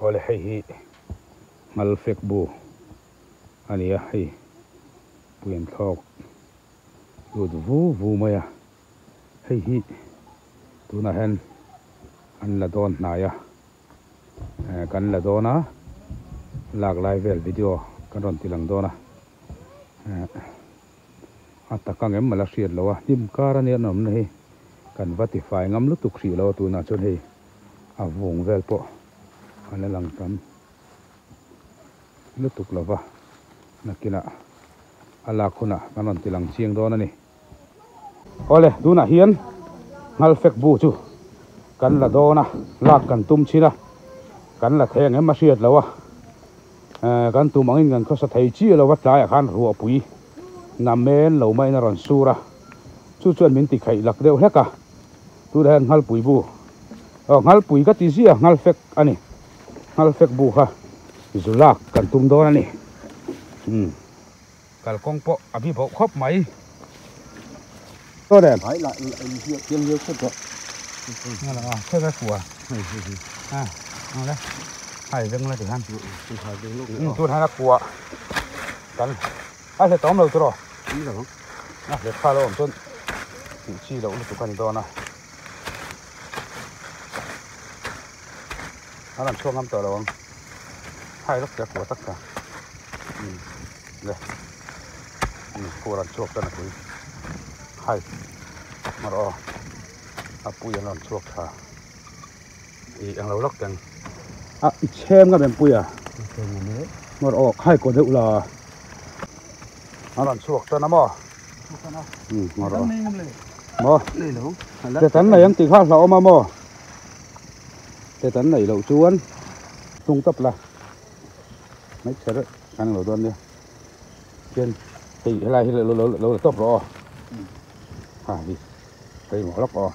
ole hei ngal fek bu ania hei puyan thok lut vu maya hei tuna hen an la don naya kan la dona lak lai vel video kan ron tilang dona atakang em mala siat lawa nim kara ne nom nei kan vatify ngam lu tuk si lo tu na chon hei avung vel po ala lang tam lu tuk lawa nakina ala khuna kan ron tilang chiang dona ni ole duna hian ngal fek bu chu kan la dona lak kan tum china kan la theng em ma siat lawa kan tu mangin kan khosa thei chi lo wat lai khan ru pui na men lo mai na ron sura chu chuan min ti khai lak deuh heka tu den ngal pui bu ngal pui ka ti sia ngal fek ani ngal fek bu kha zulak kan tum do ani kal kong po abi bo khop mai to den phải lại tiêm nhiều chút rồi nghe là khơi cái phùaเอาเลยให้เรื่องอะไรถึงขั้นตัวท้ายนักกลัวกันให้เสร็จต้อมเราตัวนี่เหรอนะเดี๋ยวข้าเราต้นชี้เราลุกกันตัวนะถ้าเราช่วงน้ำตัวเราให้ลูกจะกลัวสักกันเลยกลัวเราช่วงกันนะคุยให้มารออาปุยเราช่วงท่าอีกอย่างเราล็อกกันเช่มก็เป็นปุยหมดออกให้กดเดือดละหลังช่วงตัวน้ำบ่หมดออกบ่แต่ตันไหนยังตีข้าวเรามาบ่แต่ตันไหนเราชวนตุ้งตับละไม่เชื่อกันเราโดนเนี่ยเช่นตีอะไรที่เราตับรอดิตีหมดล็อกอ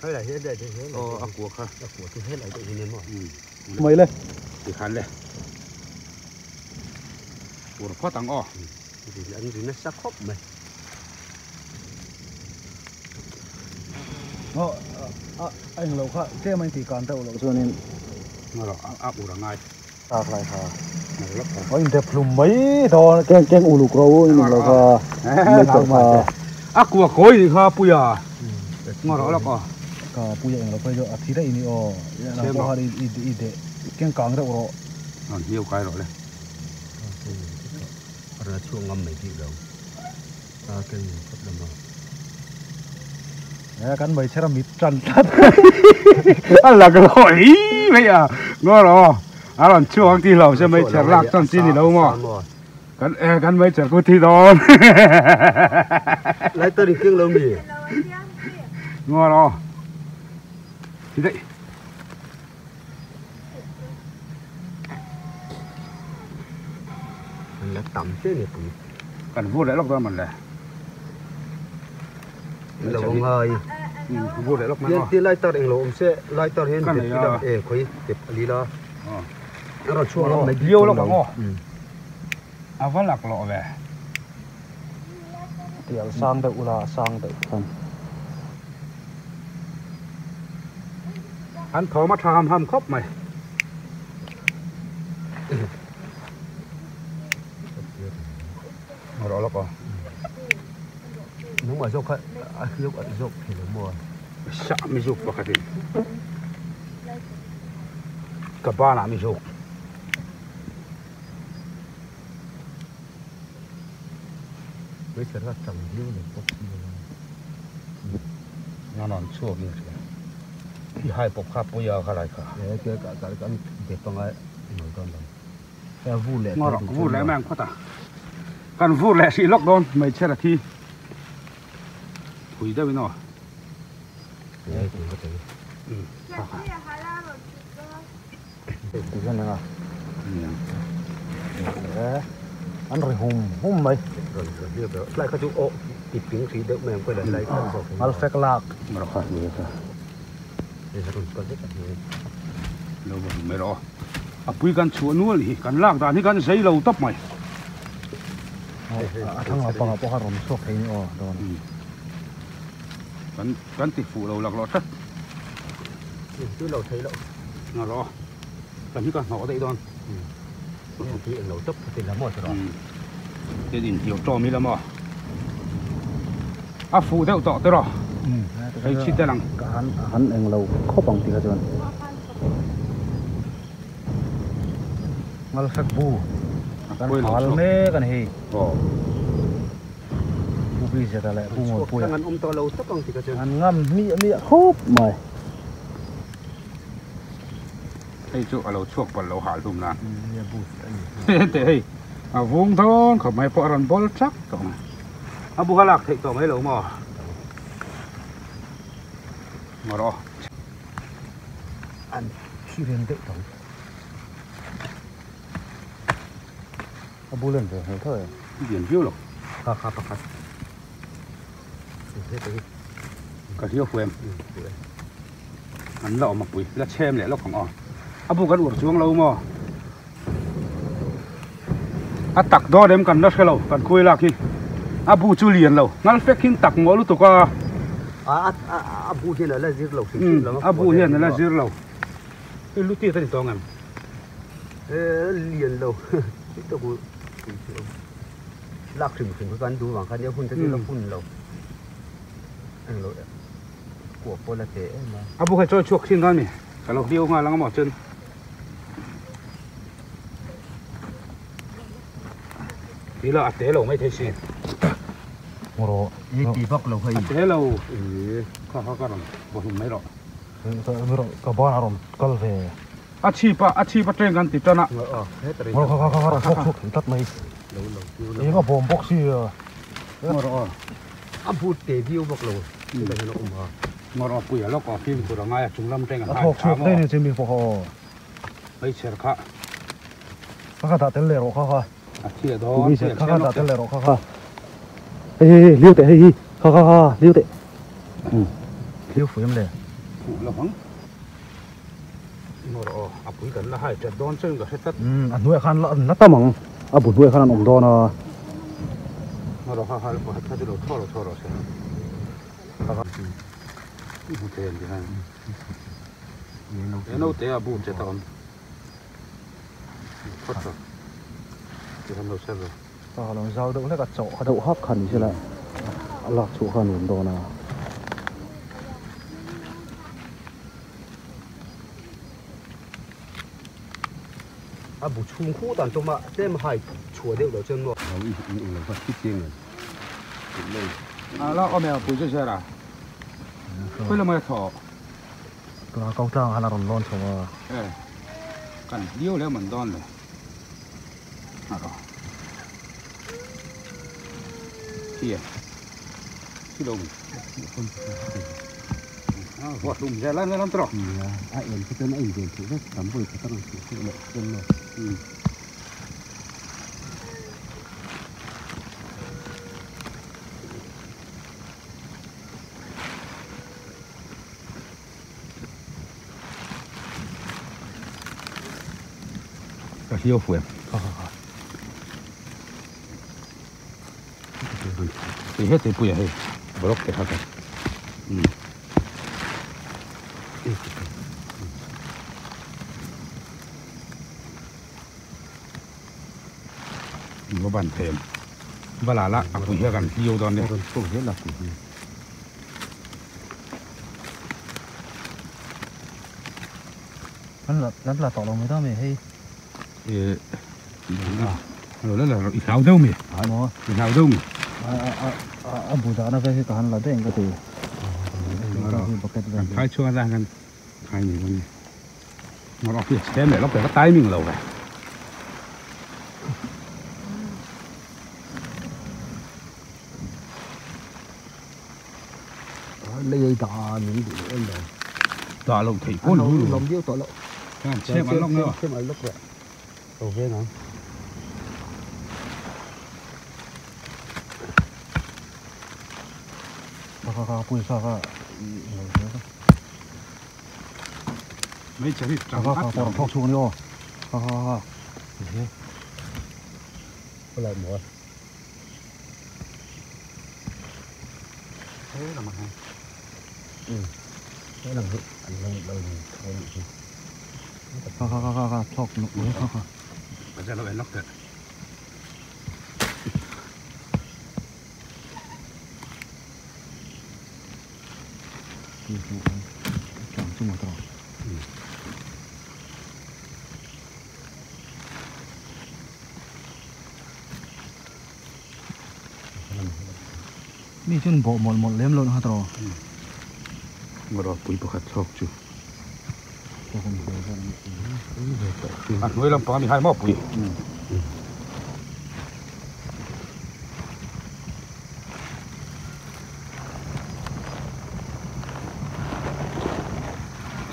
hay là hết đây thì hết ác của ha ác của thì hết lại tự nhiên mà mấy lên thì khăn lên của nó phát tăng o thì anh thì nó sắc khóc mày anh lâu khác thế mình thì còn tàu lâu cho nên nó là áp của ngay áp lại ha anh đẹp lùm mấy đó keng ủ lục rồi mình lâu ha mấy chỗ mà ác của khối thì ha bây giờ ngon đó là co cả bây giờ nó bây giờ thì đấy ini oh nó có hari ide keng càng đó rồi nhiều cái rồi đấy rồi chuông ngâm mấy kiểu đâu cái thật là kan mấy chera mít trần thật là cái lỗi bây giờ ngon rồi lần chuông thì lâu sẽ mấy chera lạc trần xin thì đâu mà kan mấy chera có thì đó lấy tới đi kiêng lâu gì ngon rồi thì đấy mình đã tẩm thế này cũng cần vô để lóc ra mình này lâu hơi vô để lóc tiên nó tiên lấy tới anh lâu sẽ lấy tới hiện cái đó khối tiếp đi đó nó rồi chua lắm mấy yêu lóc ngò vẫn lạc lọ về tiểu sang đậu là sang đậu không anh thò mắt hàm khóc mày đó là có đúng mà dốc lúc ở dốc thì nó mua sợ mới dục vào cái gì cả ba là mới dục với sẽ là trồng lưu này bốc nó non chuột như thế thì hai bọc khắp bây giờ cái này cả cái cả đẹp bằng ấy nổi con rồi theo vu lẹ ngon vu lẹ mang quá ta còn vu lẹ xì lóc đôn mày chơi là thi hủy đây bên nọ đấy cũng có thể thì cái này anh rồi hùng mày rồi đưa về lại các chú ô ít tiếng xí đỡ mềm quay lại lấy con rồi al fek lạc mà nó phải như thế để rồi con rất là nhiều lâu rồi mày đó bùi gan chúa nuôi thì gan lạc ta thì gan giấy lâu tóc mày thằng nào bằng bao rồng suốt thấy nữa đó vẫn tịch phủ lầu lạc lọt tất chứ lầu thấy lầu nó rõ cần như con họ đây đòn thì lầu tấp thì là một rồi cái gì hiểu cho mi lắm à phụ theo tọ tới rồi thấy chi tên lằng hắn anh lâu khó bằng thì cái chuyện ngal phật bu kan hal me kan hi bu bi sẽ ta lại bu ngồi pui ngăn to lầu tấp bằng thì cái chuyện ăn ngâm mi khốp mày thấy chỗ lầu chuộc vào lầu hảo lùm nè thế vuông thon không may bỏ rắn bol chắc còn bu halak thấy tổ mấy lầu mò đó ăn khi lên tự tổng bu lên rồi hơi thôi biển phiêu rồi khá cả thiếu của em anh lọ mặc bụi là xem lại lócของbuกันอุดช่วงเรามอตักดอเดมกันนัดเรากันคุยลักที่buจูเลียนเรางั้นเฟกหินตักหมอรู้ตัวก็bu hiện là giết lầu bu hiện là giết lầu cái lúc tiệt thì to ngầm liền lầu tôi cũng lạc rừng rừng cái đủ bằng cái nhau phun cái nó phun lầu anh lầu của cô là thế mà bu phải cho chuộc xin con nè cả lầu điêu ngoài lăng mỏ chân tí là té lầu mấy thấy gì moro gì tí bóc lầu hay té lầu có rồi bỏ thùng mấy rồi moro có bao rồng câu về chi pa trên gan tít na hết rồi moro phok tắt mày cái có bom bóc xì moro bu té view bóc lầu cái này nó moro bùi ở lóc có phim của ngay trung lâm trên hai thọc đây này trên mình phò mấy xe khác các ta tên lệ rồi khá chia đó các ta tên lệ rồi khá liêu tệ khá liêu tệ liêu phụ em lệ phụ là vắng moro bùi gần là hai trận đón chân cả hết anh nuôi khăn là tao mỏng bùi nuôi khăn ông đó nó moro hai cái đồ thò rồi bu tiền thì hay nấu té bu chết tao phát rồi thì làm đâu xem rồi làm rau đậu lấy cả chậu đậu hấp khẩn chứ lại lọt chỗ khẩn đồ nào bu chung khu tàn tôm ạ xem hai chùa đều ở chân rồi là phát kích tiền rồi lo ôm mèo bùi cho xe à bây giờ mới thọตัวเขาจ้างอะไรร้อนๆชัวร์กันเลี้ยวแล้วมันดอนเลยที่ลงวัดลุมใช่แล้วน้ำตรอกเอ็นที่เป็นไอ้เด็กที่ทำบริษัทต้องเสียเงินเงินเลยเที่ยวฝืนตีให้ตีปุยให้บล็อกเท่ากันว่าบันเทมเวลาละปุยให้กันเที่ยวตอนนี้พวกนี้หลักนั่นละต่อลงไม่ต้องมีให้rồi đó là ít hào đâu mì ít hào đâu mì bù giá nó cái cả là đấy cái gì khai cho raกันkhai này con nó đọc việc xem để nó phải tay mình lầu này lấy tà những gì em rồi tà lầu thầy con lồng điêu tà lầu xem ăn lóc nữa xem ăn lóc vậy đầu về nào khá bùi sao khá mấy trái khá phọc xuống đi khá có lại một thế là mặt này thế là anh lâu thôi thọc nó bây giờ nó phải lóc được chẳng chung một tròนี่chân bộ một lem luôn hả trò mà rồi bụi bọc hạt sọc chứ cho con ăn nuôi làm phá mi hai mỏ bụi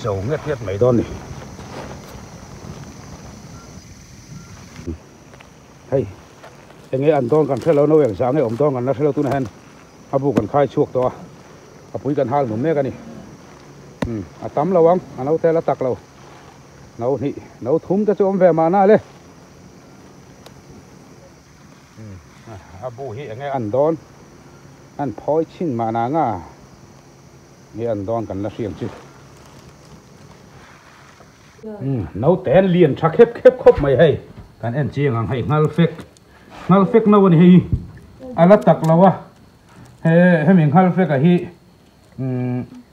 dầu ngét ngét mấy đòn này hay anh ấy ăn đòn cần phải lâu nấuอย่างsáng ấy ông đòn cần nó phải lâu tu này hen abu cần khai chuộc to abu cần hal nụm mẹ cái này tắm lâu không nấu thế là tắc lâu nấu nị nấu thúng cho ông về mà na lên abu hi anh ấy ăn đòn ăn phơi chín mà na ngà nghe ăn đòn cần là xiềng chứ nấu tên liền chắc khép khốp mày hayกันเอ็นเจียงหังให้งัลเฟกนะวันนี้อะไรตักแล้ววะให้มีงัลเฟกอะฮี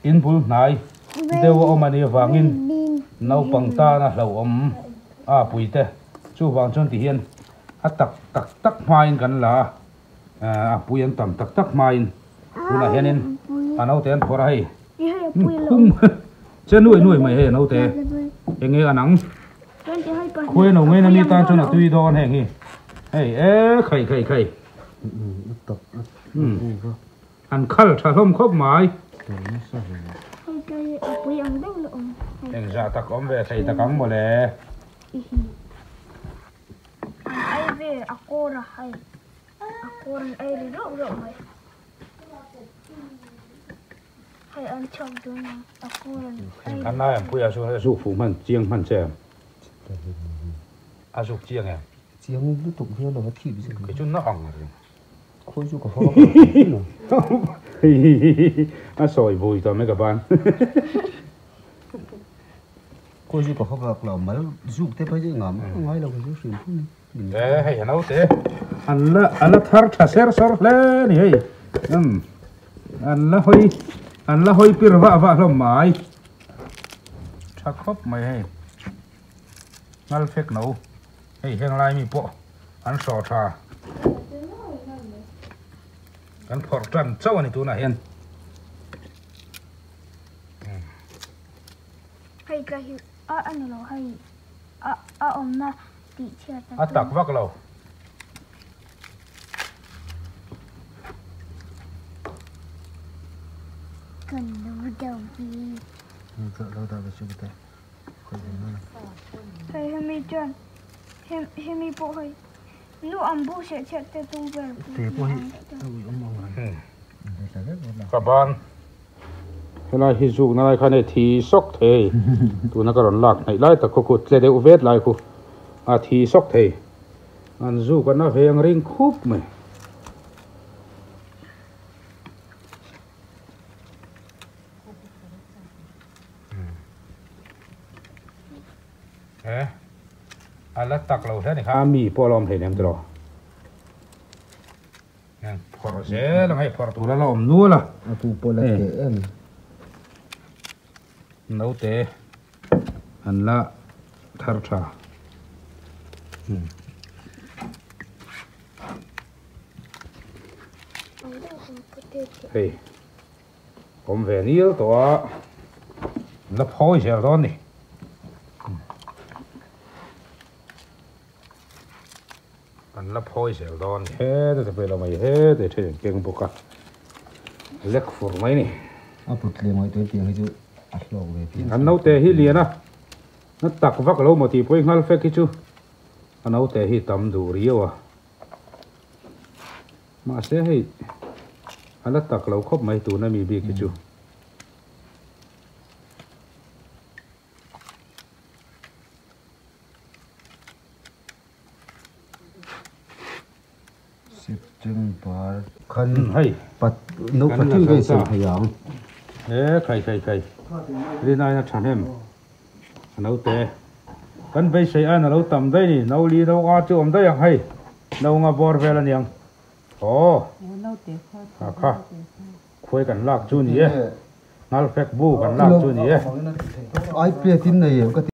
อินพุลไหนเดี๋ยวเอามาเนี่ยฟังอินนาวปังตานะเราปุ๋ยเต้ชูวางจนที่เห็นตักมาอินกันละปุ๋ยอันต่ำตักมาอินคุณเห็นอินนาวเต้นพอไรคุ้มจะนุ่ยไม่ให้นาวเต้ยังไงอันนังคุยหนูไม่น่ามีตาจนตุยโดนแห่งนี้เฮ้ไข่ตกอันคัลชาลมครบหมายเอ็งจะตะก้อมเวใส่ตะกังหมดเลยไอเวอโกระไอโกระไอริโรไหมให้อันชอบดูนะอโกระอันนั้นผู้ยาสูฝูมันเจียงมันแจ่มอาสุกเจียงไงเจียงลูกตุ่มเพื่อนเราที่ดิฉันไอ้จุนน่าอ่างเลยคุยสู้กับเขาสอยบุยตอนไม่กับบ้านคุยสู้กับเขากับเรามาสู้เท่ไปจะงามง่ายเราก็สู้สิ่งให้เห็นเอาเต้อันละทาร์ทเซอร์สอร์เลยนี่เฮ้ยอันละหอยปิรว่าลมไม้ชักครบไม่ให้งัลเฟกหนูเฮ้ยเฮงไรมีปะอันสอชากันพอร์ตันเจ้านี่ตัวไหนเห็นให้กระหิวอันนี้เราให้อมนะติเชื่อตักวักเรากันดูเดิมดีเราได้ไปช่วยแต่ให้มีจนให้มีพวกให้ลูกอัมบูเช็ดแต่ตู้เบลเตะพวกกับบ้านเวลาฮิซุกนั่นอะไรคันไอ้ทีซอกเทตัวนักการลักในไล่ตะกุดเจเดอุเวทไล่กูทีซอกเทอันซูกันน่าเฟียงริงคุบไหมอันละตักเราใช่ไหมครับมีพอลอมเห็นยังตลอดพอเสร็จแล้วให้พอตัวละลอมนัวล่ะปูปลาเตะนู้เตะอันละทาร์ชาเฮ้ยผมเวนิลตัวละพอยเสียตอนนี้อันละพอยเสียดอนเฮ้แต่จะไปเราไม่เฮ้แต่เธอเก่งปุกะเล็กฟูร์ไหมนี่ปุตเลยมาตัวเตียงให้จูอัดลงเลยอันนู้เตะฮิเลียนะนั่นตักวักเราหมดที่พอยงัลเฟกิจูอันนู้เตะฮิตำดูเรียวมาเสียให้อันละตักเราครบไหมตัวนั้นมีบีกิจูจึงปาคันให้ ปัดนุกปัดที่ได้เสียพยาง ใครรีนายนักฉันเห็มเราเตะกันไปใช้อันเราทำได้นี่เราลีเราอาจุอมได้ยังไงเรางาบอร์เวลยังโอ้ค่ะคุยกันลากจูนี่นัลเฟกบูกันลากจูนี่ ไอ้เปลี่ยนที่ไหนก็